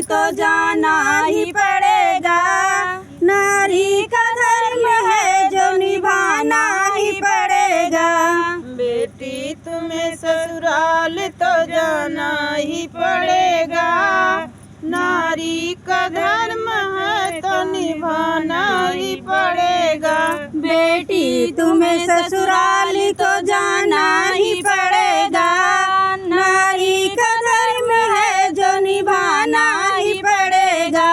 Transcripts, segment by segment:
तो जाना ही पड़ेगा। नारी का धर्म है जो निभाना ही पड़ेगा। बेटी तुम्हें ससुराल तो जाना ही पड़ेगा। नारी का धर्म है तो निभाना ही पड़ेगा। बेटी तुम्हें ससुराल तो जाना ही पड़ेगा। नारी का धर्म है जो निभाना ही पड़ेगा।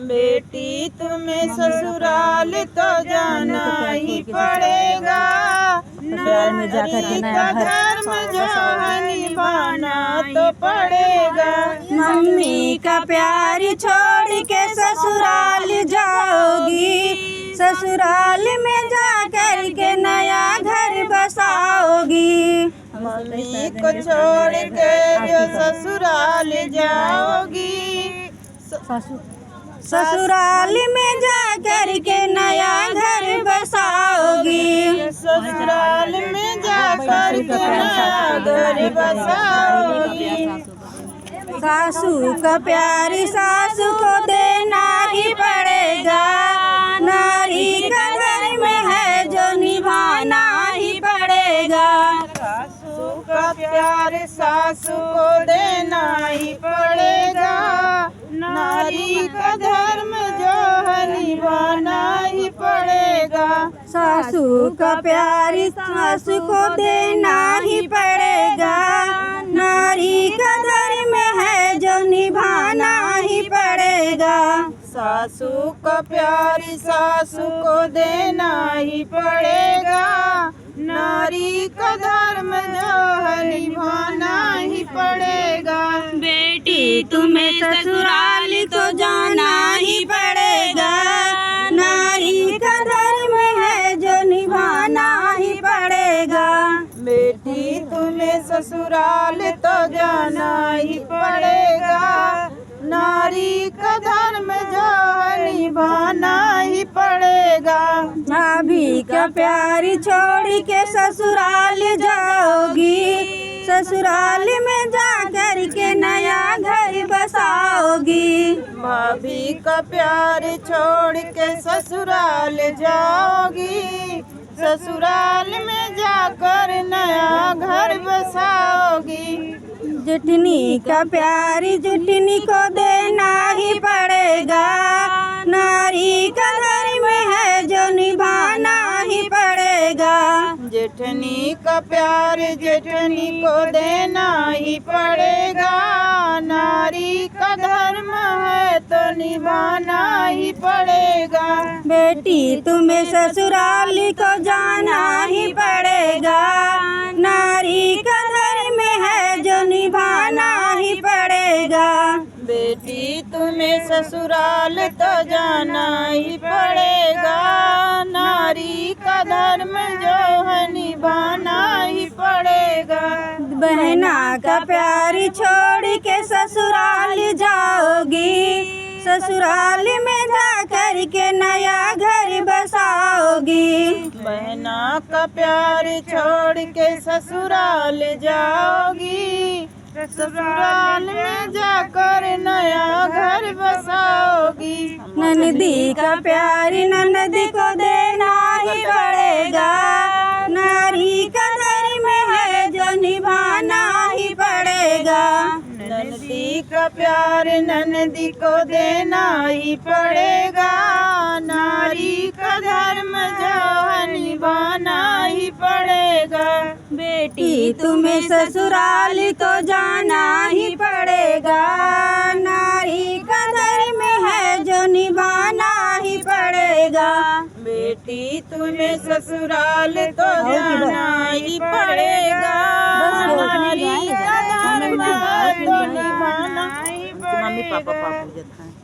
बेटी तुम्हें ससुराल तो जाना ही पड़ेगा। नारी का धर्म जो है निभाना तो पड़ेगा। मम्मी का प्यार छोड़ के ससुराल जाओगी। ससुराल में जा कर के नया घर बसाओगी। मम्मी को छोड़ के जो ससुराल जाओगी। ससुराल में जा कर के नया घर बसाओगी। ससुराल में जा कर के नया घर बसाओगी। सासू का प्यार सासू को देना ही पड़ेगा। नारी का धर्म है जो निभाना ही पड़ेगा। सासू का प्यार सासू को देना ही पड़ेगा। नारी का धर्म जो है निभाना ही पड़ेगा। सासू का प्यार सासू को देना ही पड़ेगा। नारी का धर्म है जो निभाना ही पड़ेगा। सासू का प्यार सासू को देना ही पड़ेगा। नारी का धर्म जो है निभाना ही पड़ेगा। बेटी तुम्हें ससुराल तो जाना ही पड़ेगा। नारी का धर्म है जो निभाना ही पड़ेगा। बेटी तुम्हें ससुराल तो जाना ही पड़ेगा। नारी का धर्म जो है निभाना ही पड़ेगा। भाभी का प्यार छोड़ के ससुराल जाओगी। ससुराल में जा कर के नया घर बसाओगी। भाभी का प्यार छोड़ के ससुराल जाओगी। ससुराल में जाकर नया घर बसाओगी। जुटनी का प्यार जुटनी को देना ही पड़ेगा। नारी का धर्म है जो निभाना ही पड़ेगा। जेठनी का प्यार जेठनी को देना ही पड़ेगा। नारी का धर्म है तो निभाना ही पड़ेगा। बेटी तुम्हें ससुराल को जाना ही पड़ेगा। नारी का धर्म है जो निभाना ही पड़ेगा। बेटी तुम्हें ससुराल तो जाना ही पड़ेगा। नारी का धर्म जो है निभाना ही पड़ेगा। बहना का प्यार छोड़ के ससुराल जाओगी। ससुराल में जा कर के नया घर बसाओगी। बहना का प्यार छोड़ के ससुराल जाओगी। ससुराल में जाकर नया घर बसाओगी। ननदी का प्यार ननदी को देना ही पड़ेगा। नारी का धर्म है जो निभाना ही पड़ेगा। ननदी का प्यार ननदी को देना ही पड़ेगा। नारी का धर्म जो है निभाना ही पड़ेगा। बेटी तुम्हें ससुराल तो जाना ही पड़ेगा। नारी का धर्म है जो निभाना ही पड़ेगा। बेटी तुम्हें ससुराल तो जाना ही पड़ेगा। नारी का धर्म है तो निभाना ही पड़ेगा।